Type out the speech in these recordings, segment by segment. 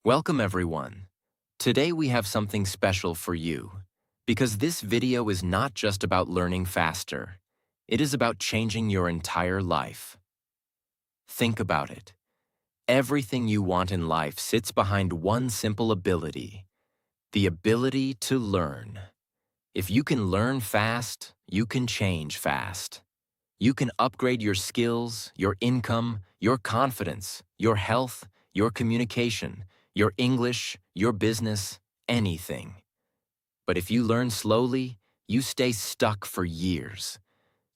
Welcome everyone. Today we have something special for you, because this video is not just about learning faster. It is about changing your entire life. Think about it. Everything you want in life sits behind one simple ability, the ability to learn. If you can learn fast, you can change fast. You can upgrade your skills, your income, your confidence, your health, your communication, your English, your business, anything. But if you learn slowly, you stay stuck for years.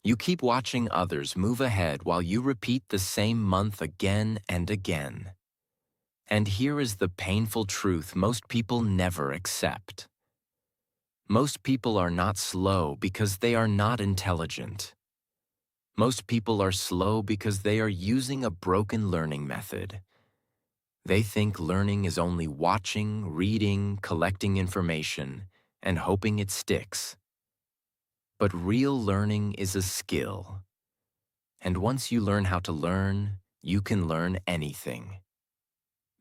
You keep watching others move ahead while you repeat the same month again and again. And here is the painful truth most people never accept. Most people are not slow because they are not intelligent. Most people are slow because they are using a broken learning method. They think learning is only watching, reading, collecting information, and hoping it sticks. But real learning is a skill. And once you learn how to learn, you can learn anything.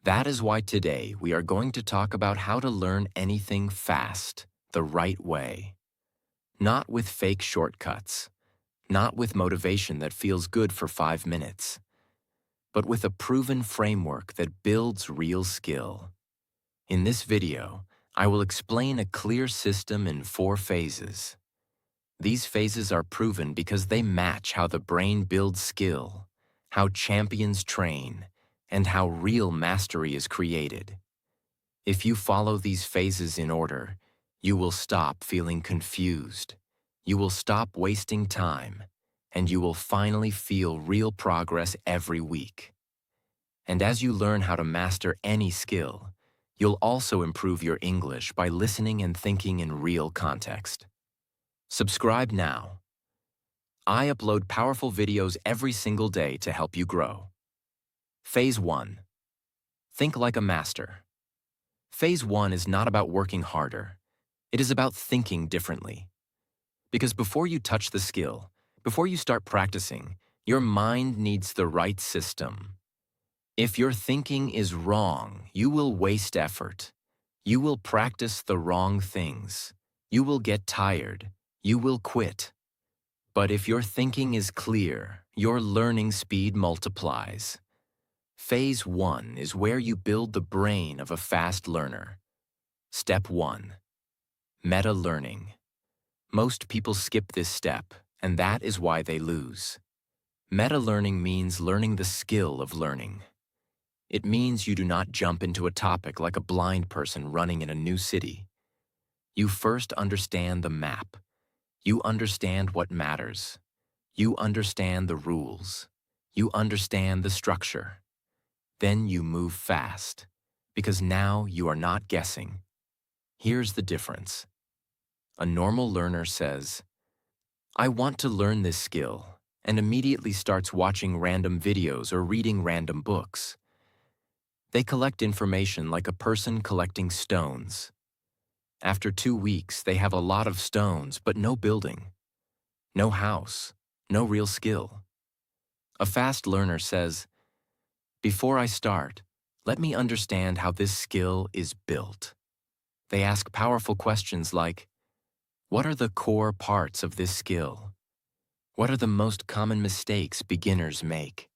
That is why today we are going to talk about how to learn anything fast, the right way. Not with fake shortcuts. Not with motivation that feels good for 5 minutes, but with a proven framework that builds real skill. In this video, I will explain a clear system in 4 phases. These phases are proven because they match how the brain builds skill, how champions train, and how real mastery is created. If you follow these phases in order, you will stop feeling confused. You will stop wasting time, and you will finally feel real progress every week. And as you learn how to master any skill, you'll also improve your English by listening and thinking in real context. Subscribe now. I upload powerful videos every single day to help you grow. Phase 1. Think like a master. Phase 1 is not about working harder. It is about thinking differently. Because before you touch the skill, before you start practicing, your mind needs the right system. If your thinking is wrong, you will waste effort. You will practice the wrong things. You will get tired. You will quit. But if your thinking is clear, your learning speed multiplies. Phase 1 is where you build the brain of a fast learner. Step 1. Meta-learning. Most people skip this step, and that is why they lose. Meta-learning means learning the skill of learning. It means you do not jump into a topic like a blind person running in a new city. You first understand the map. You understand what matters. You understand the rules. You understand the structure. Then you move fast, because now you are not guessing. Here's the difference. A normal learner says, I want to learn this skill, and immediately starts watching random videos or reading random books. They collect information like a person collecting stones. After 2 weeks, they have a lot of stones, but no building, no house, no real skill. A fast learner says, before I start, let me understand how this skill is built. They ask powerful questions like, what are the core parts of this skill? What are the most common mistakes beginners make?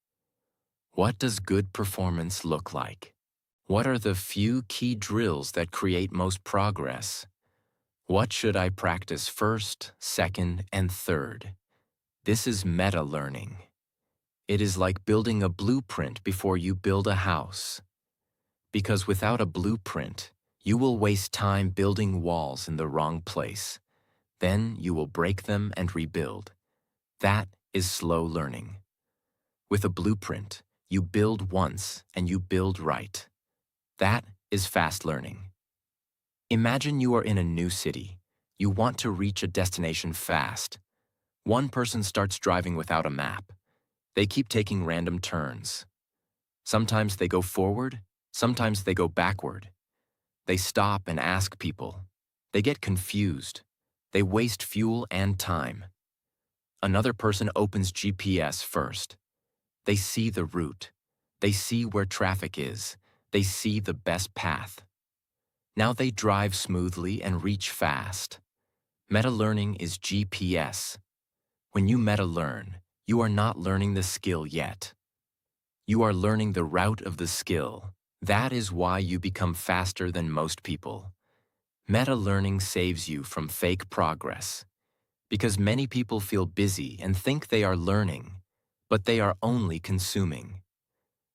What does good performance look like? What are the few key drills that create most progress? What should I practice first, second, and third? This is meta-learning. It is like building a blueprint before you build a house. Because without a blueprint, you will waste time building walls in the wrong place. Then you will break them and rebuild. That is slow learning. With a blueprint, you build once and you build right. That is fast learning. Imagine you are in a new city. You want to reach a destination fast. One person starts driving without a map. They keep taking random turns. Sometimes they go forward, sometimes they go backward. They stop and ask people. They get confused. They waste fuel and time. Another person opens GPS first. They see the route. They see where traffic is. They see the best path. Now they drive smoothly and reach fast. Meta-learning is GPS. When you meta-learn, you are not learning the skill yet. You are learning the route of the skill. That is why you become faster than most people. Meta-learning saves you from fake progress. Because many people feel busy and think they are learning, but they are only consuming.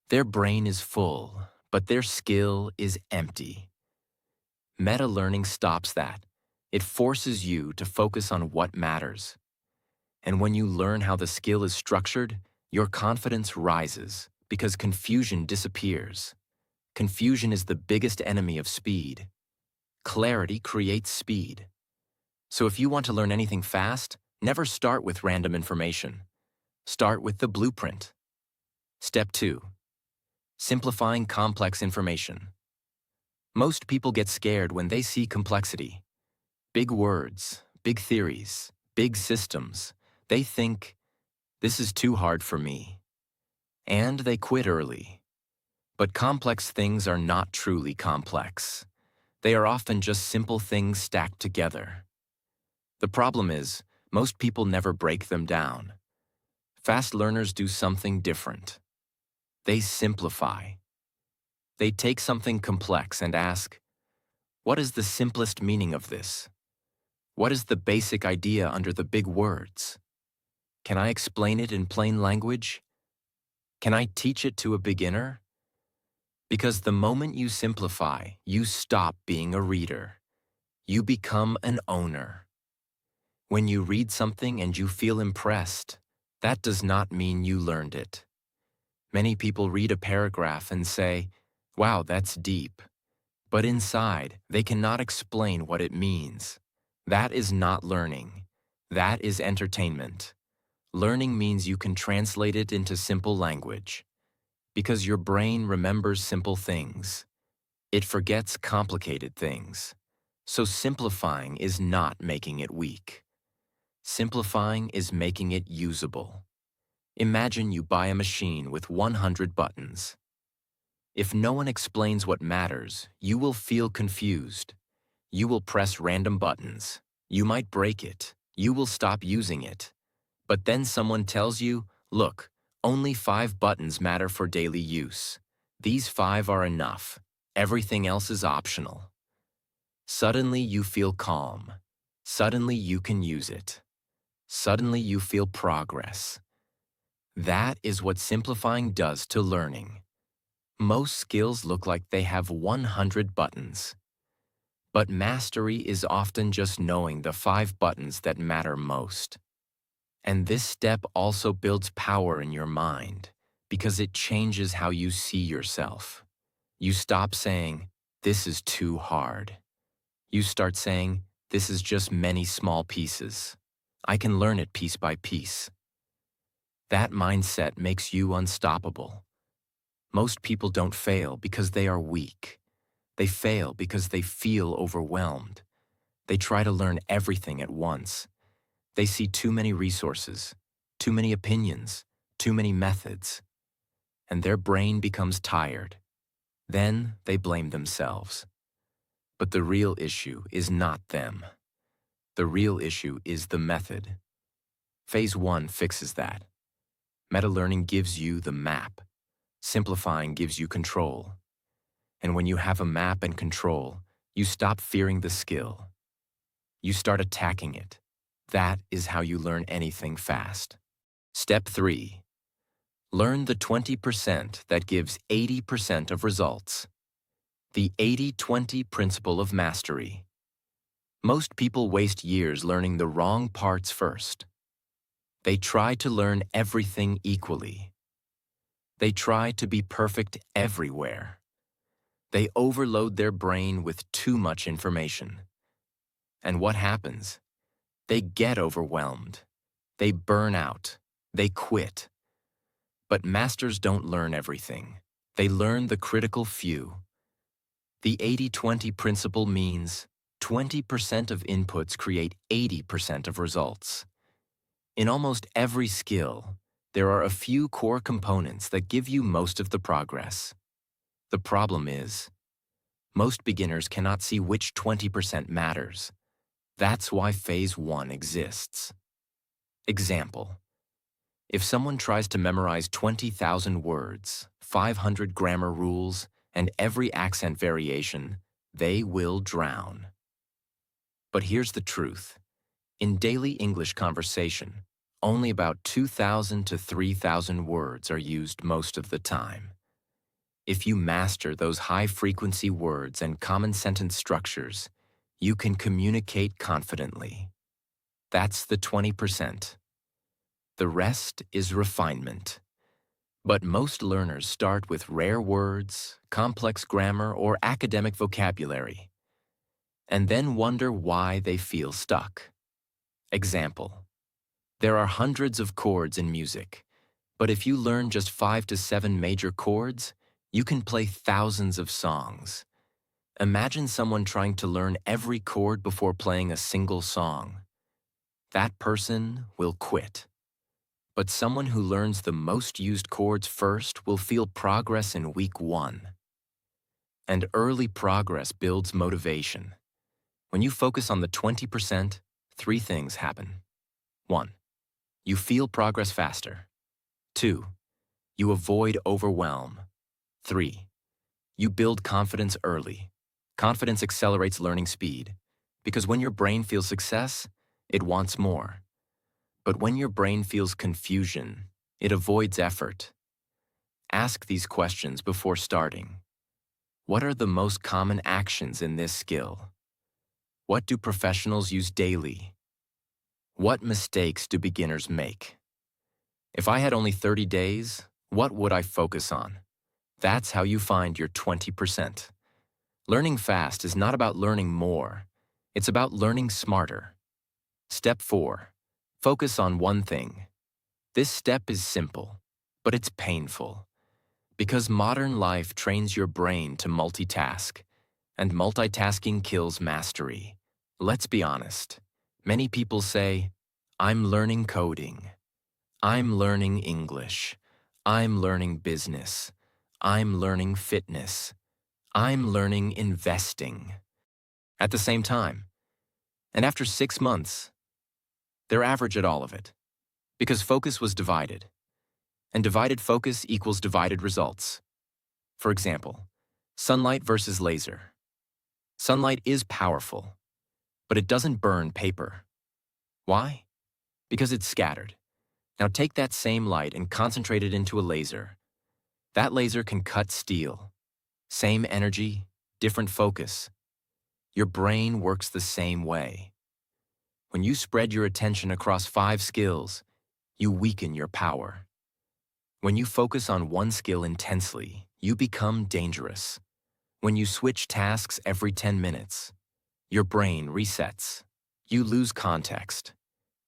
Their brain is full, but their skill is empty. Meta-learning stops that. It forces you to focus on what matters. And when you learn how the skill is structured, your confidence rises because confusion disappears. Confusion is the biggest enemy of speed. Clarity creates speed. So if you want to learn anything fast, never start with random information. Start with the blueprint. Step 2. Simplifying complex information. Most people get scared when they see complexity. Big words, big theories, big systems. They think, this is too hard for me. And they quit early. But complex things are not truly complex. They are often just simple things stacked together. The problem is, most people never break them down. Fast learners do something different. They simplify. They take something complex and ask, what is the simplest meaning of this? What is the basic idea under the big words? Can I explain it in plain language? Can I teach it to a beginner? Because the moment you simplify, you stop being a reader. You become an owner. When you read something and you feel impressed, that does not mean you learned it. Many people read a paragraph and say, wow, that's deep. But inside, they cannot explain what it means. That is not learning. That is entertainment. Learning means you can translate it into simple language. Because your brain remembers simple things. It forgets complicated things. So simplifying is not making it weak. Simplifying is making it usable. Imagine you buy a machine with 100 buttons. If no one explains what matters, you will feel confused. You will press random buttons. You might break it. You will stop using it. But then someone tells you, look, only 5 buttons matter for daily use. These 5 are enough. Everything else is optional. Suddenly you feel calm. Suddenly you can use it. Suddenly you feel progress. That is what simplifying does to learning. Most skills look like they have 100 buttons. But mastery is often just knowing the 5 buttons that matter most. And this step also builds power in your mind because it changes how you see yourself. You stop saying, this is too hard. You start saying, this is just many small pieces. I can learn it piece by piece. That mindset makes you unstoppable. Most people don't fail because they are weak. They fail because they feel overwhelmed. They try to learn everything at once. They see too many resources, too many opinions, too many methods, and their brain becomes tired. Then they blame themselves. But the real issue is not them. The real issue is the method. Phase 1 fixes that. Meta-learning gives you the map. Simplifying gives you control. And when you have a map and control, you stop fearing the skill. You start attacking it. That is how you learn anything fast. Step 3. Learn the 20% that gives 80% of results. The 80-20 principle of mastery. Most people waste years learning the wrong parts first. They try to learn everything equally. They try to be perfect everywhere. They overload their brain with too much information. And what happens? They get overwhelmed. They burn out. They quit. But masters don't learn everything. They learn the critical few. The 80-20 principle means 20% of inputs create 80% of results. In almost every skill, there are a few core components that give you most of the progress. The problem is, most beginners cannot see which 20% matters. That's why Phase 1 exists. Example: if someone tries to memorize 20,000 words, 500 grammar rules, and every accent variation, they will drown. But here's the truth. In daily English conversation, only about 2,000 to 3,000 words are used most of the time. If you master those high-frequency words and common sentence structures, you can communicate confidently. That's the 20%. The rest is refinement. But most learners start with rare words, complex grammar, or academic vocabulary, and then wonder why they feel stuck. Example: there are hundreds of chords in music, but if you learn just 5 to 7 major chords, you can play thousands of songs. Imagine someone trying to learn every chord before playing a single song. That person will quit. But someone who learns the most used chords first will feel progress in week 1. And early progress builds motivation. When you focus on the 20%, 3 things happen. 1. You feel progress faster. 2. You avoid overwhelm. 3. You build confidence early. Confidence accelerates learning speed, because when your brain feels success, it wants more. But when your brain feels confusion, it avoids effort. Ask these questions before starting. What are the most common actions in this skill? What do professionals use daily? What mistakes do beginners make? If I had only 30 days, what would I focus on? That's how you find your 20%. Learning fast is not about learning more. It's about learning smarter. Step 4. Focus on one thing. This step is simple, but it's painful. Because modern life trains your brain to multitask, and multitasking kills mastery. Let's be honest. Many people say, I'm learning coding. I'm learning English. I'm learning business. I'm learning fitness. I'm learning investing. At the same time. And after 6 months, they're average at all of it. Because focus was divided. And divided focus equals divided results. For example, sunlight versus laser. Sunlight is powerful, but it doesn't burn paper. Why? Because it's scattered. Now take that same light and concentrate it into a laser. That laser can cut steel. Same energy, different focus. Your brain works the same way. When you spread your attention across 5 skills, you weaken your power. When you focus on one skill intensely, you become dangerous. When you switch tasks every 10 minutes, your brain resets. You lose context.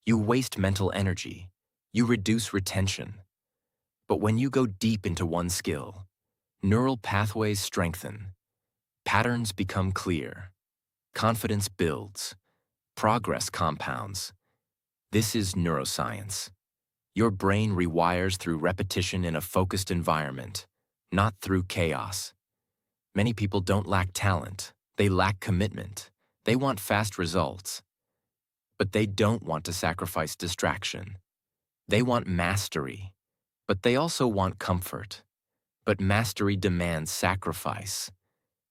You waste mental energy. You reduce retention. But when you go deep into one skill, neural pathways strengthen. Patterns become clear. Confidence builds. Progress compounds. This is neuroscience. Your brain rewires through repetition in a focused environment, not through chaos. Many people don't lack talent. They lack commitment. They want fast results. But they don't want to sacrifice distraction. They want mastery, but they also want comfort. But mastery demands sacrifice.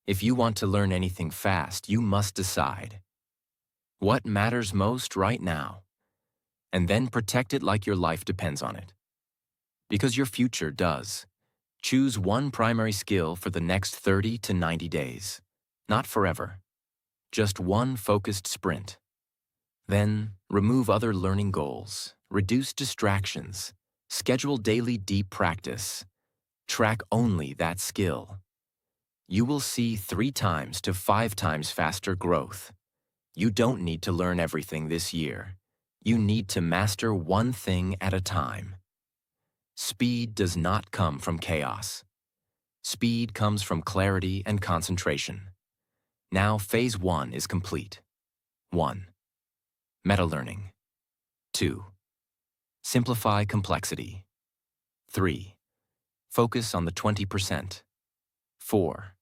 If you want to learn anything fast, you must decide what matters most right now, and then protect it like your life depends on it. Because your future does. Choose one primary skill for the next 30 to 90 days. Not forever. Just one focused sprint. Then, remove other learning goals, reduce distractions, schedule daily deep practice, track only that skill. You will see 3 times to 5 times faster growth. You don't need to learn everything this year. You need to master one thing at a time. Speed does not come from chaos. Speed comes from clarity and concentration. Now, Phase 1 is complete. 1. Meta-learning. 2. Simplify complexity. 3. Focus on the 20%. 4.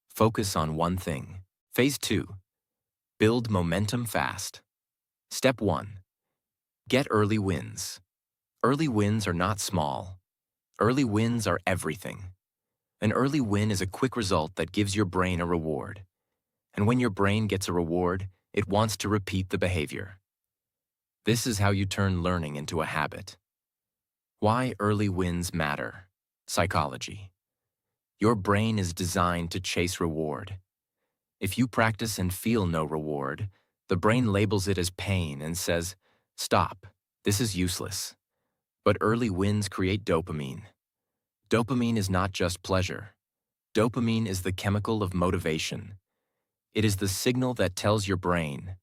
Focus on one thing. Phase 2. Build momentum fast. Step 1. Get early wins. Early wins are not small. Early wins are everything. An early win is a quick result that gives your brain a reward. And when your brain gets a reward, it wants to repeat the behavior. This is how you turn learning into a habit. Why early wins matter. Psychology. Your brain is designed to chase reward. If you practice and feel no reward, the brain labels it as pain and says, "Stop, this is useless." But early wins create dopamine. Dopamine is not just pleasure. Dopamine is the chemical of motivation. It is the signal that tells your brain,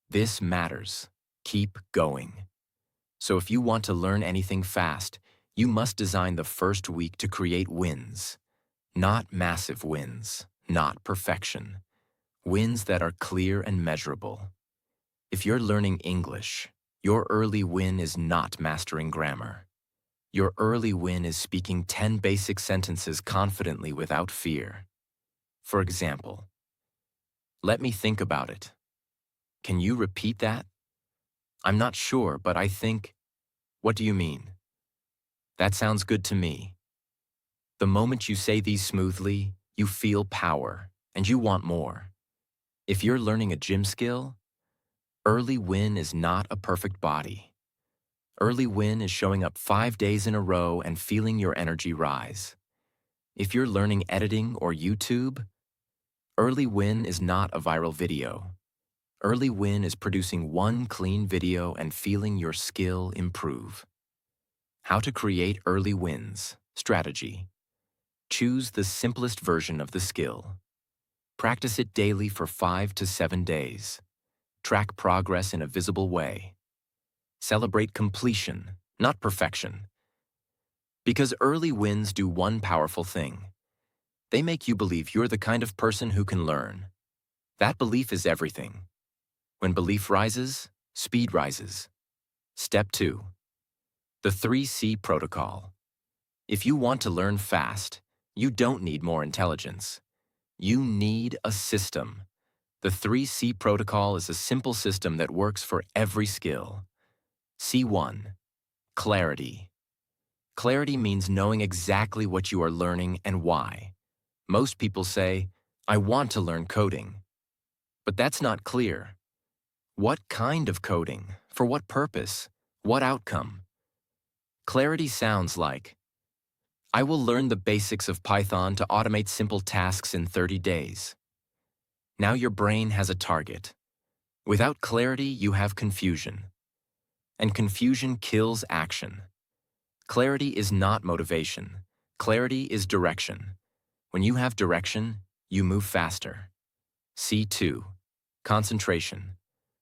"This matters. Keep going." So if you want to learn anything fast, you must design the first week to create wins. Not massive wins, not perfection. Wins that are clear and measurable. If you're learning English, your early win is not mastering grammar. Your early win is speaking 10 basic sentences confidently without fear. For example, "Let me think about it." Can you repeat that? "I'm not sure, but I think..." "What do you mean?" "That sounds good to me." The moment you say these smoothly, you feel power, and you want more. If you're learning a gym skill, early win is not a perfect body. Early win is showing up 5 days in a row and feeling your energy rise. If you're learning editing or YouTube, early win is not a viral video. Early win is producing one clean video and feeling your skill improve. How to create early wins. Strategy. Choose the simplest version of the skill. Practice it daily for 5 to 7 days. Track progress in a visible way. Celebrate completion, not perfection. Because early wins do one powerful thing. They make you believe you're the kind of person who can learn. That belief is everything. When belief rises, speed rises. Step 2. The 3C protocol. If you want to learn fast, you don't need more intelligence. You need a system. The 3C protocol is a simple system that works for every skill. C1. Clarity. Clarity means knowing exactly what you are learning and why. Most people say, "I want to learn coding." But that's not clear. What kind of coding? For what purpose? What outcome? Clarity sounds like, "I will learn the basics of Python to automate simple tasks in 30 days." Now your brain has a target. Without clarity, you have confusion. And confusion kills action. Clarity is not motivation. Clarity is direction. When you have direction, you move faster. C2. Concentration.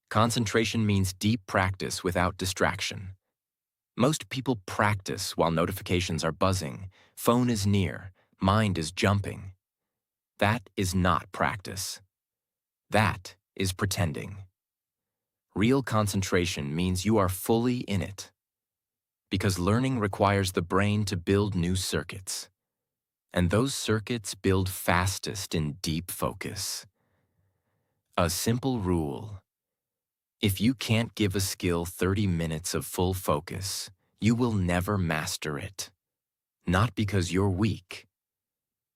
Concentration means deep practice without distraction. Most people practice while notifications are buzzing, phone is near, mind is jumping. That is not practice. That is pretending. Real concentration means you are fully in it. Because learning requires the brain to build new circuits. And those circuits build fastest in deep focus. A simple rule. If you can't give a skill 30 minutes of full focus, you will never master it. Not because you're weak,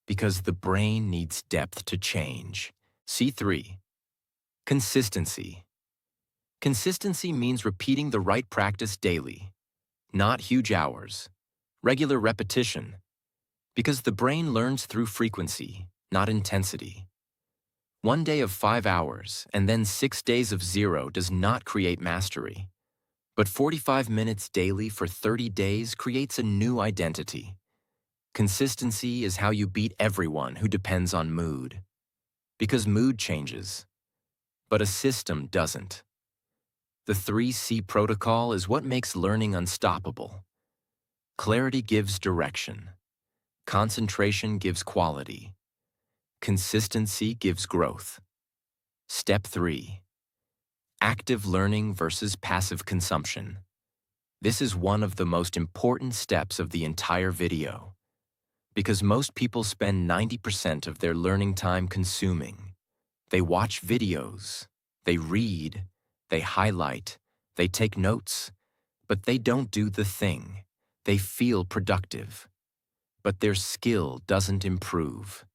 because the brain needs depth to change. C3. Consistency. Consistency means repeating the right practice daily, not huge hours, regular repetition, because the brain learns through frequency, not intensity. 1 day of 5 hours and then 6 days of 0 does not create mastery. But 45 minutes daily for 30 days creates a new identity. Consistency is how you beat everyone who depends on mood. Because mood changes, but a system doesn't. The 3C protocol is what makes learning unstoppable. Clarity gives direction. Concentration gives quality. Consistency gives growth. Step 3. Active learning versus passive consumption. This is one of the most important steps of the entire video. Because most people spend 90% of their learning time consuming. They watch videos, they read, they highlight, they take notes, but they don't do the thing. They feel productive, but their skill doesn't improve.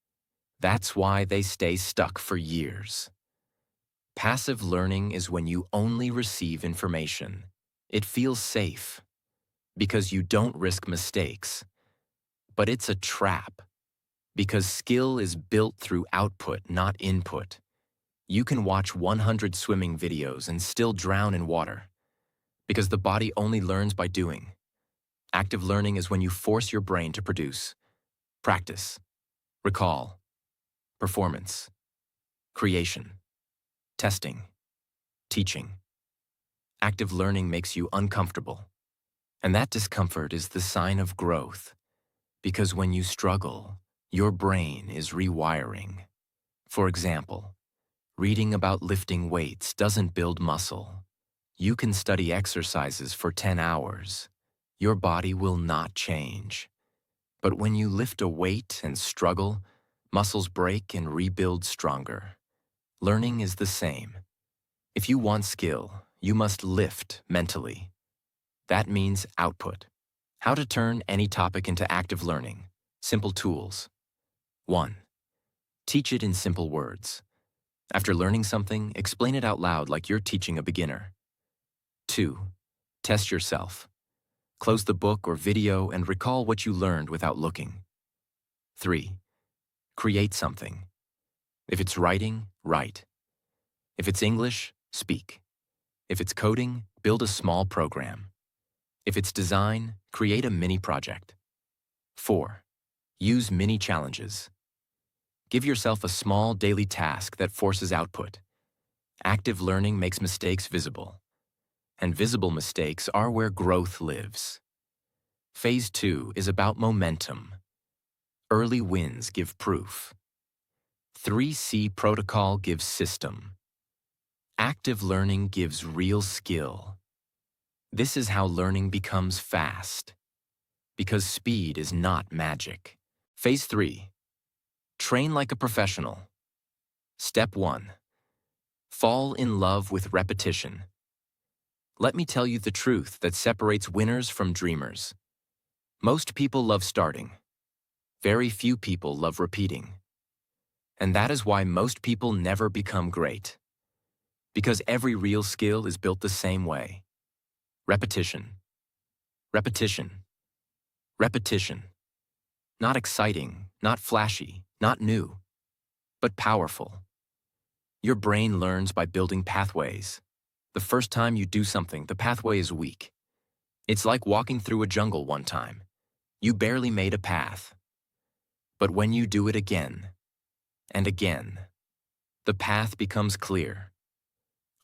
That's why they stay stuck for years. Passive learning is when you only receive information. It feels safe because you don't risk mistakes. But it's a trap because skill is built through output, not input. You can watch 100 swimming videos and still drown in water because the body only learns by doing. Active learning is when you force your brain to produce. Practice, recall, performance, creation, testing, teaching. Active learning makes you uncomfortable. And that discomfort is the sign of growth, because when you struggle, your brain is rewiring. For example, reading about lifting weights doesn't build muscle. You can study exercises for 10 hours. Your body will not change. But when you lift a weight and struggle, muscles break and rebuild stronger. Learning is the same. If you want skill, you must lift mentally. That means output. How to turn any topic into active learning. Simple tools. 1. Teach it in simple words. After learning something, explain it out loud like you're teaching a beginner. 2. Test yourself. Close the book or video and recall what you learned without looking. 3. Create something. If it's writing, write. If it's English, speak. If it's coding, build a small program. If it's design, create a mini project. 4. Use mini challenges. Give yourself a small daily task that forces output. Active learning makes mistakes visible, and visible mistakes are where growth lives. Phase 2 is about momentum. Early wins give proof. 3C protocol gives system. Active learning gives real skill. This is how learning becomes fast, because speed is not magic. Phase 3. Train like a professional. Step 1. Fall in love with repetition. Let me tell you the truth that separates winners from dreamers. Most people love starting. Very few people love repeating. And that is why most people never become great. Because every real skill is built the same way. Repetition. Repetition. Repetition. Not exciting, not flashy, not new, but powerful. Your brain learns by building pathways. The first time you do something, the pathway is weak. It's like walking through a jungle one time. You barely made a path. But when you do it again and again, the path becomes clear.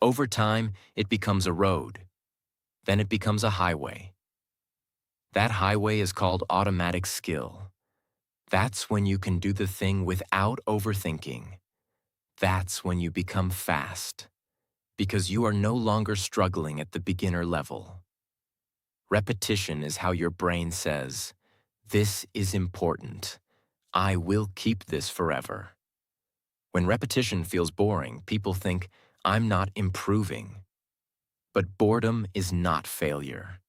Over time, it becomes a road. Then it becomes a highway. That highway is called automatic skill. That's when you can do the thing without overthinking. That's when you become fast, because you are no longer struggling at the beginner level. Repetition is how your brain says, "This is important. I will keep this forever." When repetition feels boring, people think, "I'm not improving." But boredom is not failure.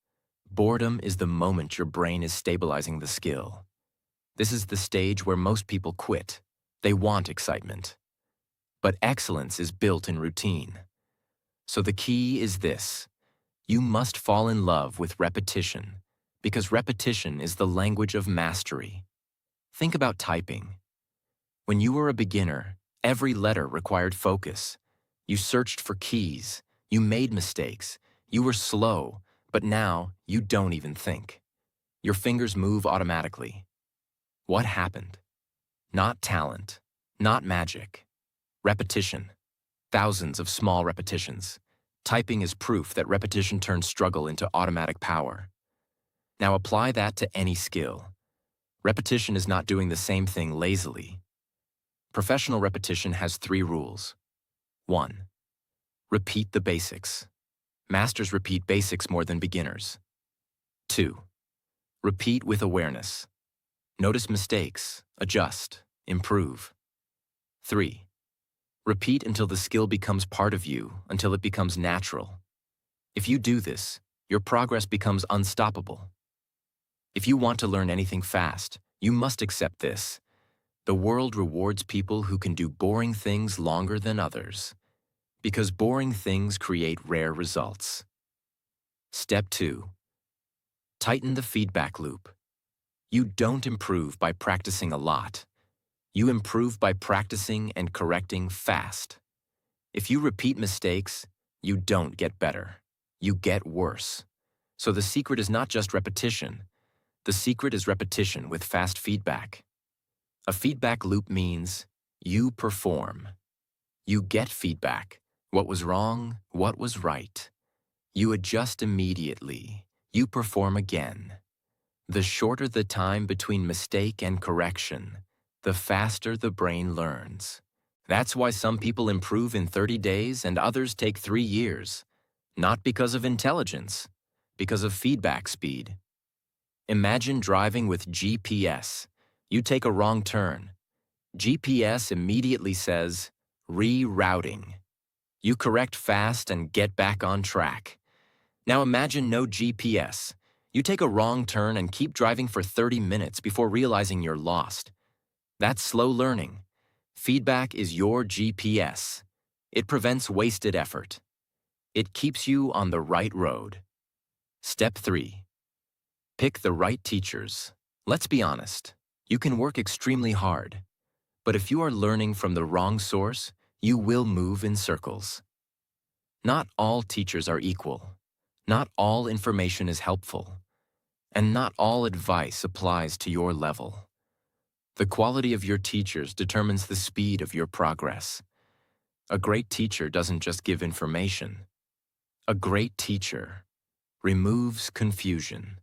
Boredom is the moment your brain is stabilizing the skill. This is the stage where most people quit. They want excitement. But excellence is built in routine. So the key is this. You must fall in love with repetition, because repetition is the language of mastery. Think about typing. When you were a beginner, every letter required focus. You searched for keys. You made mistakes. You were slow, but now you don't even think. Your fingers move automatically. What happened? Not talent, not magic. Repetition. Thousands of small repetitions. Typing is proof that repetition turns struggle into automatic power. Now apply that to any skill. Repetition is not doing the same thing lazily. Professional repetition has 3 rules. 1. Repeat the basics. Masters repeat basics more than beginners. 2. Repeat with awareness. Notice mistakes, adjust, improve. 3. Repeat until the skill becomes part of you, until it becomes natural. If you do this, your progress becomes unstoppable. If you want to learn anything fast, you must accept this. The world rewards people who can do boring things longer than others, because boring things create rare results. Step 2. Tighten the feedback loop. You don't improve by practicing a lot. You improve by practicing and correcting fast. If you repeat mistakes, you don't get better. You get worse. So the secret is not just repetition. The secret is repetition with fast feedback. A feedback loop means you perform. You get feedback. What was wrong? What was right? You adjust immediately. You perform again. The shorter the time between mistake and correction, the faster the brain learns. That's why some people improve in 30 days and others take 3 years. Not because of intelligence, because of feedback speed. Imagine driving with GPS. You take a wrong turn. GPS immediately says, rerouting. You correct fast and get back on track. Now imagine no GPS. You take a wrong turn and keep driving for 30 minutes before realizing you're lost. That's slow learning. Feedback is your GPS. It prevents wasted effort. It keeps you on the right road. Step 3. Pick the right teachers. Let's be honest. You can work extremely hard. But if you are learning from the wrong source, you will move in circles. Not all teachers are equal. Not all information is helpful. And not all advice applies to your level. The quality of your teachers determines the speed of your progress. A great teacher doesn't just give information. A great teacher removes confusion,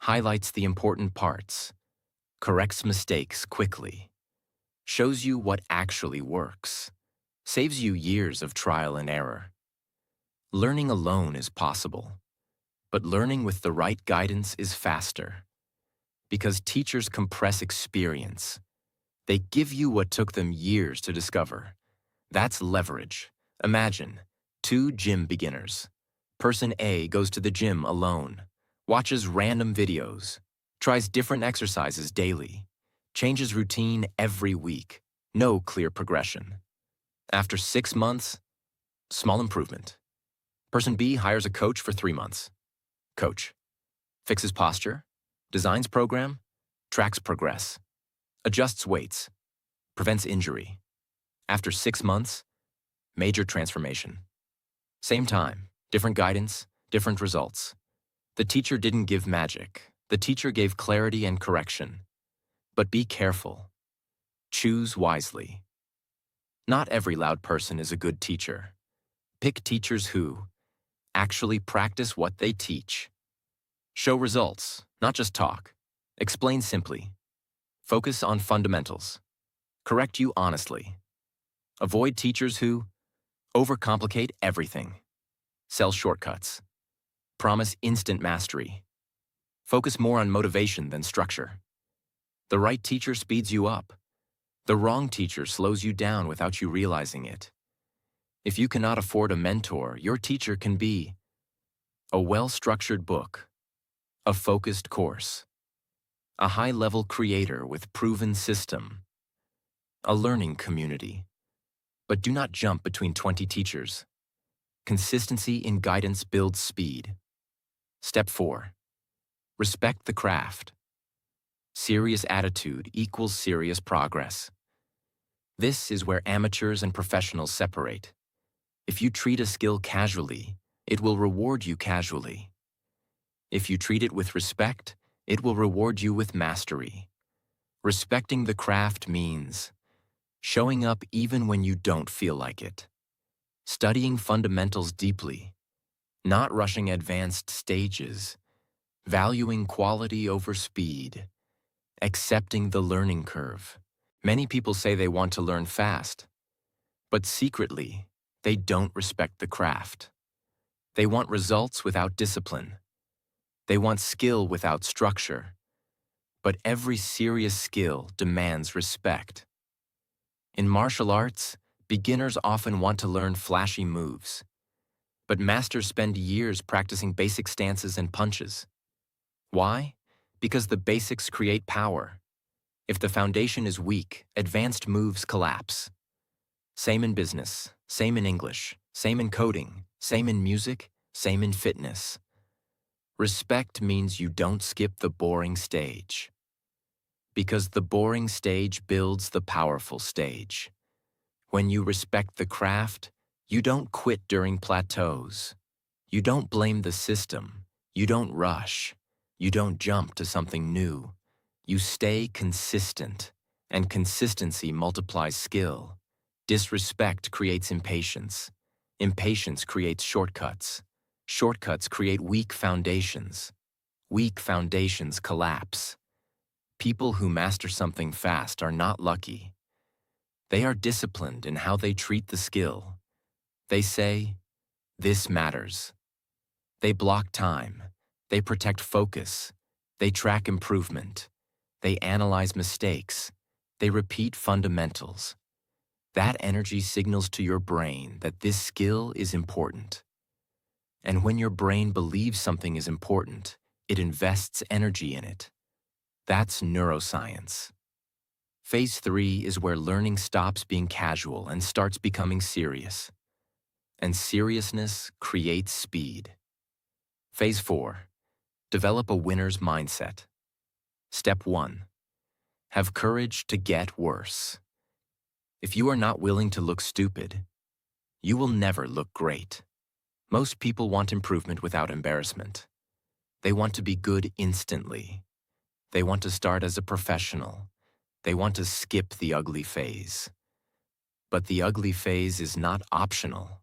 highlights the important parts, corrects mistakes quickly, shows you what actually works, saves you years of trial and error. Learning alone is possible, but learning with the right guidance is faster. Because teachers compress experience. They give you what took them years to discover. That's leverage. Imagine 2 gym beginners. Person A goes to the gym alone, watches random videos, tries different exercises daily, changes routine every week. No clear progression. After 6 months, small improvement. Person B hires a coach for 3 months. Coach fixes posture, designs program, tracks progress, adjusts weights, prevents injury. After 6 months, major transformation. Same time, different guidance, different results. The teacher didn't give magic. The teacher gave clarity and correction. But be careful. Choose wisely. Not every loud person is a good teacher. Pick teachers who actually practice what they teach. Show results, not just talk. Explain simply. Focus on fundamentals. Correct you honestly. Avoid teachers who overcomplicate everything. Sell shortcuts. Promise instant mastery. Focus more on motivation than structure. The right teacher speeds you up. The wrong teacher slows you down without you realizing it. If you cannot afford a mentor, your teacher can be a well-structured book, a focused course, a high-level creator with proven system, a learning community. But do not jump between 20 teachers. Consistency in guidance builds speed. Step 4. Respect the craft. Serious attitude equals serious progress. This is where amateurs and professionals separate. If you treat a skill casually, it will reward you casually. If you treat it with respect, it will reward you with mastery. Respecting the craft means showing up even when you don't feel like it. Studying fundamentals deeply, not rushing advanced stages, valuing quality over speed, accepting the learning curve. Many people say they want to learn fast, but secretly, they don't respect the craft. They want results without discipline. They want skill without structure. But every serious skill demands respect. In martial arts, beginners often want to learn flashy moves, but masters spend years practicing basic stances and punches. Why? Because the basics create power. If the foundation is weak, advanced moves collapse. Same in business, same in English, same in coding, same in music, same in fitness. Respect means you don't skip the boring stage. Because the boring stage builds the powerful stage. When you respect the craft, you don't quit during plateaus. You don't blame the system. You don't rush. You don't jump to something new. You stay consistent, and consistency multiplies skill. Disrespect creates impatience. Impatience creates shortcuts. Shortcuts create weak foundations. Weak foundations collapse. People who master something fast are not lucky. They are disciplined in how they treat the skill. They say, "This matters." They block time. They protect focus. They track improvement. They analyze mistakes. They repeat fundamentals. That energy signals to your brain that this skill is important. And when your brain believes something is important, it invests energy in it. That's neuroscience. Phase 3 is where learning stops being casual and starts becoming serious. And seriousness creates speed. Phase 4. Develop a winner's mindset. Step 1. Have courage to get worse. If you are not willing to look stupid, you will never look great. Most people want improvement without embarrassment. They want to be good instantly. They want to start as a professional. They want to skip the ugly phase. But the ugly phase is not optional.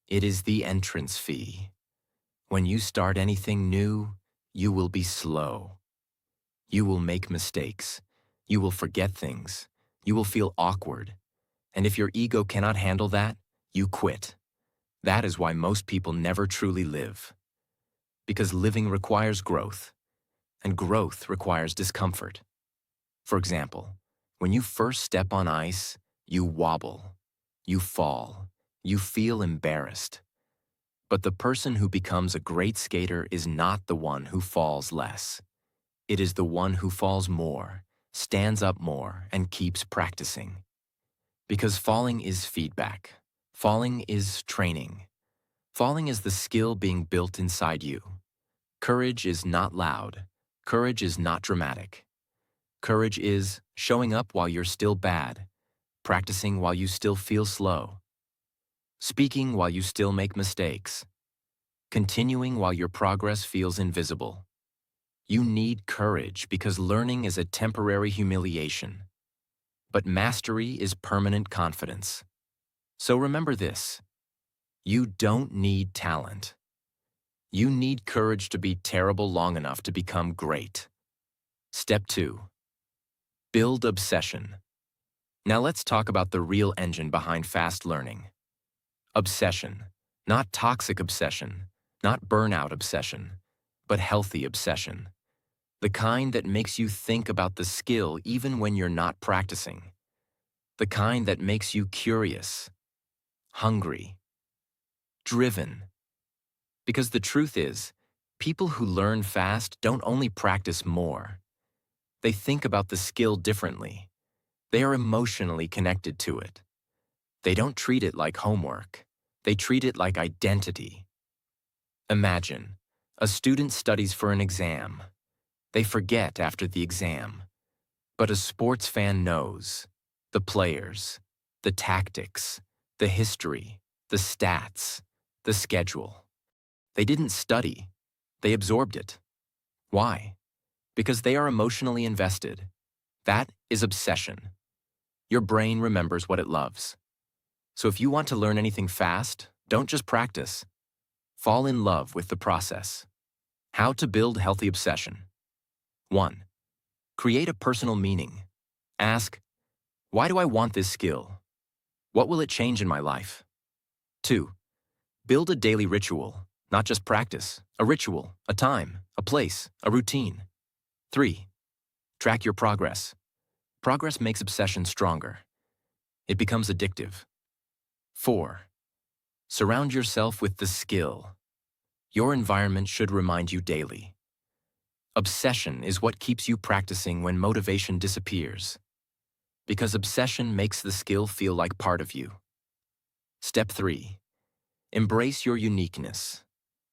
It is the entrance fee. When you start anything new, you will be slow. You will make mistakes. You will forget things. You will feel awkward. And if your ego cannot handle that, you quit. That is why most people never truly live. Because living requires growth, and growth requires discomfort. For example, when you first step on ice, you wobble, you fall, you feel embarrassed. But the person who becomes a great skater is not the one who falls less. It is the one who falls more, stands up more, and keeps practicing. Because falling is feedback. Falling is training. Falling is the skill being built inside you. Courage is not loud. Courage is not dramatic. Courage is showing up while you're still bad, practicing while you still feel slow, speaking while you still make mistakes, continuing while your progress feels invisible. You need courage because learning is a temporary humiliation, but mastery is permanent confidence. So remember this: you don't need talent. You need courage to be terrible long enough to become great. Step 2. Build obsession. Now let's talk about the real engine behind fast learning. Obsession. Not toxic obsession, not burnout obsession, but healthy obsession. The kind that makes you think about the skill even when you're not practicing. The kind that makes you curious, hungry, driven. Because the truth is, people who learn fast don't only practice more. They think about the skill differently. They are emotionally connected to it. They don't treat it like homework. They treat it like identity. Imagine, a student studies for an exam. They forget after the exam. But a sports fan knows the players, the tactics, the history, the stats, the schedule. They didn't study. They absorbed it. Why? Because they are emotionally invested. That is obsession. Your brain remembers what it loves. So if you want to learn anything fast, don't just practice. Fall in love with the process. How to build healthy obsession. 1. Create a personal meaning. Ask, why do I want this skill? What will it change in my life? 2. Build a daily ritual, not just practice, a ritual, a time, a place, a routine. 3. Track your progress. Progress makes obsession stronger. It becomes addictive. 4. Surround yourself with the skill. Your environment should remind you daily. Obsession is what keeps you practicing when motivation disappears. Because obsession makes the skill feel like part of you. Step 3. Embrace your uniqueness.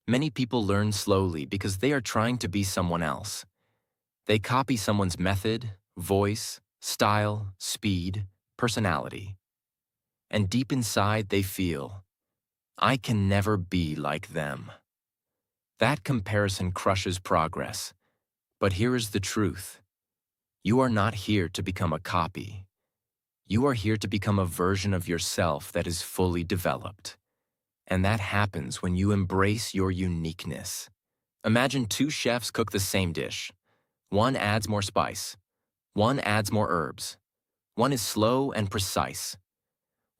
Many people learn slowly because they are trying to be someone else. They copy someone's method, voice, style, speed, personality. And deep inside they feel, I can never be like them. That comparison crushes progress. But here is the truth. You are not here to become a copy. You are here to become a version of yourself that is fully developed. And that happens when you embrace your uniqueness. Imagine two chefs cook the same dish. One adds more spice. One adds more herbs. One is slow and precise.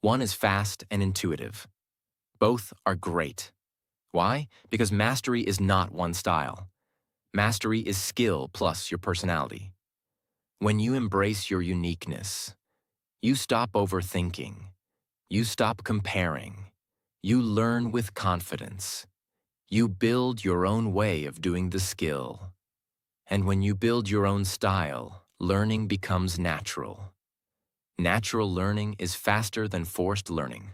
One is fast and intuitive. Both are great. Why? Because mastery is not one style. Mastery is skill plus your personality. When you embrace your uniqueness, you stop overthinking. You stop comparing. You learn with confidence. You build your own way of doing the skill. And when you build your own style, learning becomes natural. Natural learning is faster than forced learning.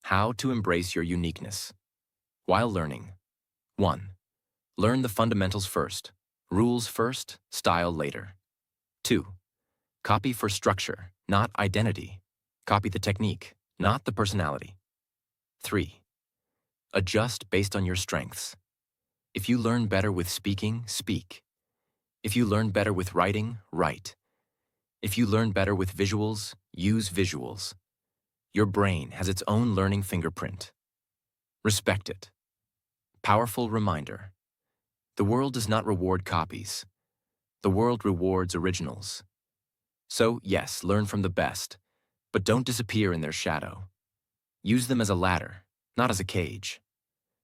How to embrace your uniqueness. While learning. 1. Learn the fundamentals first. Rules first, style later. 2. Copy for structure, not identity. Copy the technique, not the personality. 3. Adjust based on your strengths. If you learn better with speaking, speak. If you learn better with writing, write. If you learn better with visuals, use visuals. Your brain has its own learning fingerprint. Respect it. Powerful reminder. The world does not reward copies. The world rewards originals. So, yes, learn from the best, but don't disappear in their shadow. Use them as a ladder, not as a cage.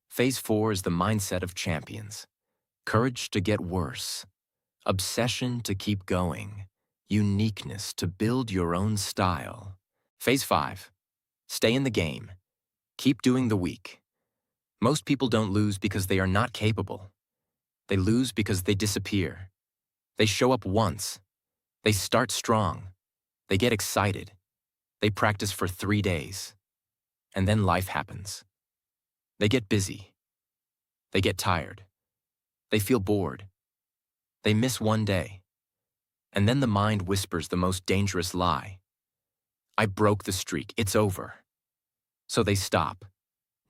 Phase 4 is the mindset of champions. Courage to get worse. Obsession to keep going. Uniqueness to build your own style. Phase 5. Stay in the game. Keep doing the week. Most people don't lose because they are not capable. They lose because they disappear. They show up once. They start strong. They get excited. They practice for 3 days. And then life happens. They get busy. They get tired. They feel bored. They miss one day. And then the mind whispers the most dangerous lie. I broke the streak. It's over. So they stop.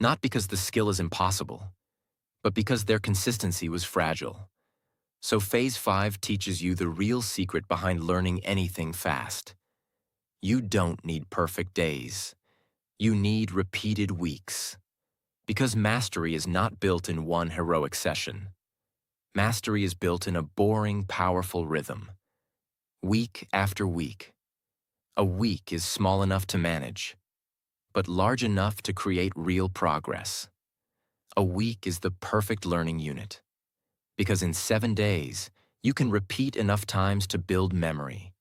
Not because the skill is impossible, but because their consistency was fragile. So Phase 5 teaches you the real secret behind learning anything fast. You don't need perfect days. You need repeated weeks. Because mastery is not built in one heroic session. Mastery is built in a boring, powerful rhythm. Week after week. A week is small enough to manage, but large enough to create real progress. A week is the perfect learning unit. Because in 7 days, you can repeat enough times to build memory.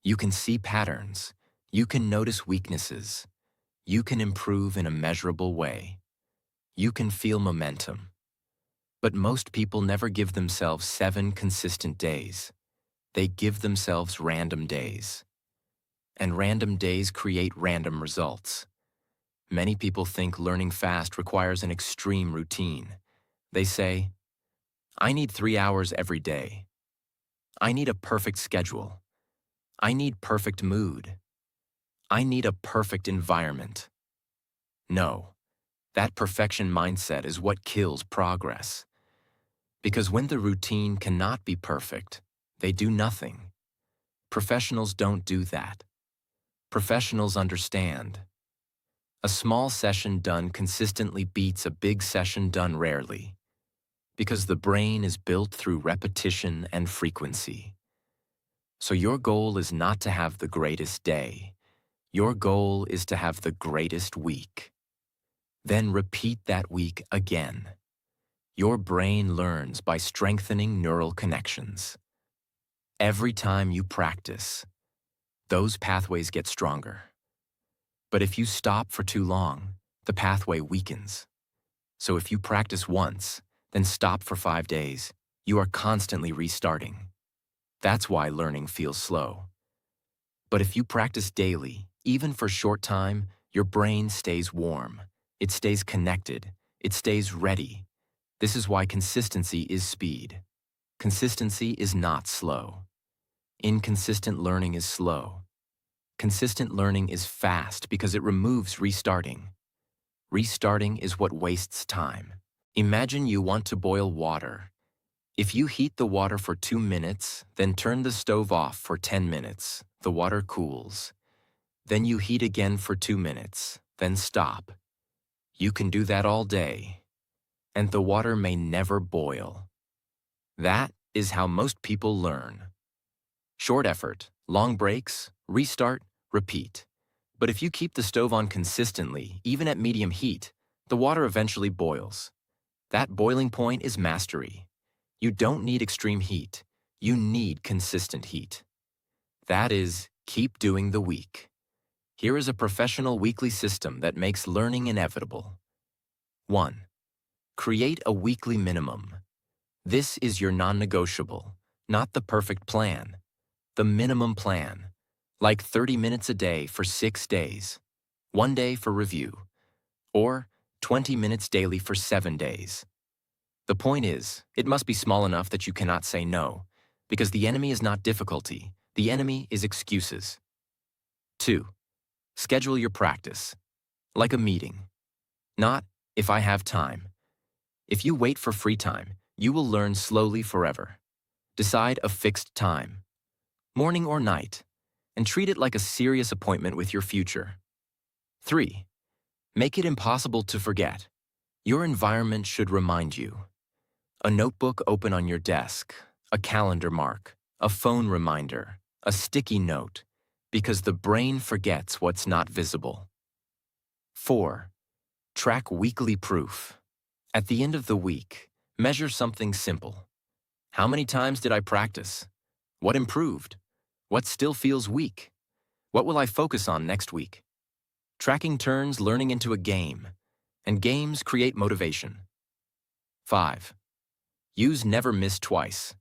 You can see patterns. You can notice weaknesses. You can improve in a measurable way. You can feel momentum. But most people never give themselves 7 consistent days. They give themselves random days. And random days create random results. Many people think learning fast requires an extreme routine. They say, I need 3 hours every day. I need a perfect schedule. I need perfect mood. I need a perfect environment. No, that perfection mindset is what kills progress. Because when the routine cannot be perfect, they do nothing. Professionals don't do that. Professionals understand. A small session done consistently beats a big session done rarely. Because the brain is built through repetition and frequency. So your goal is not to have the greatest day. Your goal is to have the greatest week. Then repeat that week again. Your brain learns by strengthening neural connections. Every time you practice, those pathways get stronger. But if you stop for too long, the pathway weakens. So if you practice once, then stop for 5 days, you are constantly restarting. That's why learning feels slow. But if you practice daily, even for short time, your brain stays warm. It stays connected. It stays ready. This is why consistency is speed. Consistency is not slow. Inconsistent learning is slow. Consistent learning is fast because it removes restarting. Restarting is what wastes time. Imagine you want to boil water. If you heat the water for 2 minutes, then turn the stove off for 10 minutes, the water cools. Then you heat again for 2 minutes, then stop. You can do that all day, and the water may never boil. That is how most people learn. Short effort, long breaks, restart, repeat. But if you keep the stove on consistently, even at medium heat, the water eventually boils. That boiling point is mastery. You don't need extreme heat. You need consistent heat. That is, keep doing the week. Here is a professional weekly system that makes learning inevitable. 1. Create a weekly minimum. This is your non-negotiable, not the perfect plan. The minimum plan, like 30 minutes a day for 6 days, 1 day for review, or 20 minutes daily for 7 days. The point is, it must be small enough that you cannot say no, because the enemy is not difficulty, the enemy is excuses. 2. Schedule your practice, like a meeting. Not, if I have time. If you wait for free time, you will learn slowly forever. Decide a fixed time, morning or night, and treat it like a serious appointment with your future. 3. Make it impossible to forget. Your environment should remind you. A notebook open on your desk, a calendar mark, a phone reminder, a sticky note, because the brain forgets what's not visible. 4. Track weekly proof. At the end of the week, measure something simple. How many times did I practice? What improved? What still feels weak? What will I focus on next week? Tracking turns learning into a game, and games create motivation. 5. Use never miss twice.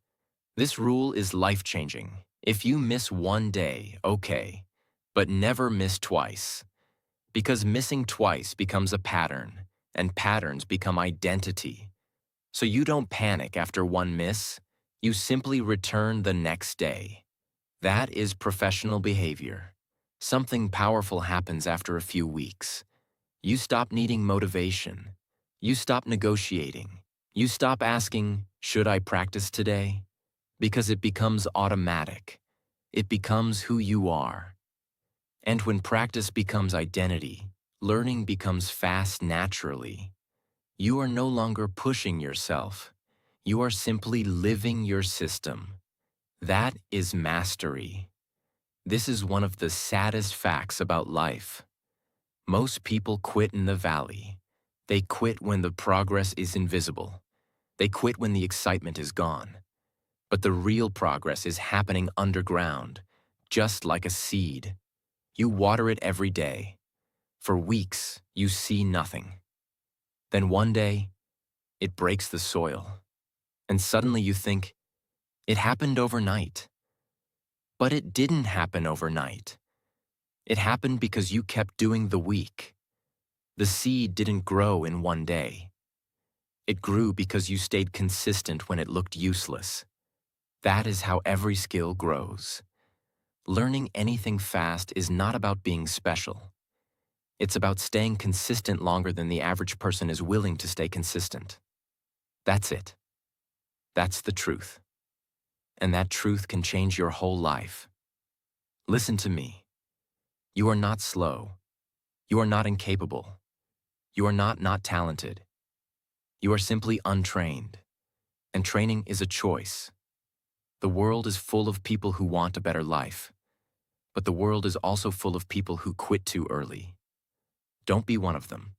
This rule is life-changing. If you miss 1 day, okay, but never miss twice. Because missing twice becomes a pattern, and patterns become identity. So you don't panic after 1 miss, you simply return the next day. That is professional behavior. Something powerful happens after a few weeks. You stop needing motivation. You stop negotiating. You stop asking, should I practice today? Because it becomes automatic. It becomes who you are. And when practice becomes identity, learning becomes fast naturally. You are no longer pushing yourself. You are simply living your system. That is mastery. This is one of the saddest facts about life. Most people quit in the valley. They quit when the progress is invisible. They quit when the excitement is gone. But the real progress is happening underground, just like a seed. You water it every day. For weeks, you see nothing. Then one day, it breaks the soil. And suddenly you think, it happened overnight. But it didn't happen overnight. It happened because you kept doing the week. The seed didn't grow in 1 day. It grew because you stayed consistent when it looked useless. That is how every skill grows. Learning anything fast is not about being special. It's about staying consistent longer than the average person is willing to stay consistent. That's it. That's the truth. And that truth can change your whole life. Listen to me. You are not slow. You are not incapable. You are not talented. You are simply untrained. And training is a choice. The world is full of people who want a better life. But the world is also full of people who quit too early. Don't be one of them,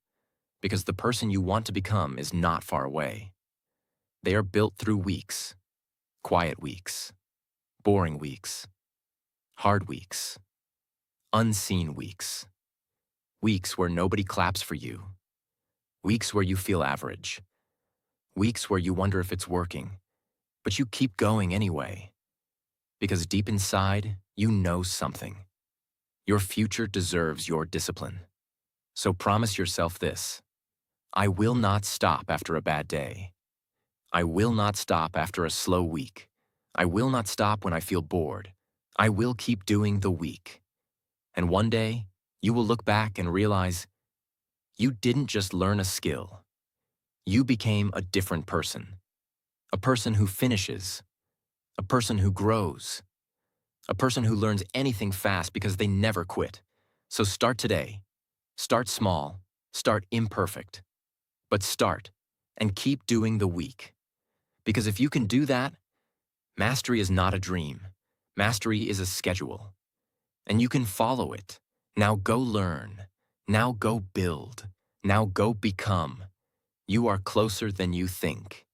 because the person you want to become is not far away. They are built through weeks, quiet weeks, boring weeks, hard weeks, unseen weeks, weeks where nobody claps for you, weeks where you feel average, weeks where you wonder if it's working, but you keep going anyway, because deep inside, you know something. Your future deserves your discipline. So promise yourself this: I will not stop after a bad day. I will not stop after a slow week. I will not stop when I feel bored. I will keep doing the week. And one day, you will look back and realize you didn't just learn a skill. You became a different person. A person who finishes. A person who grows. A person who learns anything fast because they never quit. So start today. Start small. Start imperfect. But start and keep doing the week. Because if you can do that, mastery is not a dream. Mastery is a schedule. And you can follow it. Now go learn. Now go build. Now go become. You are closer than you think.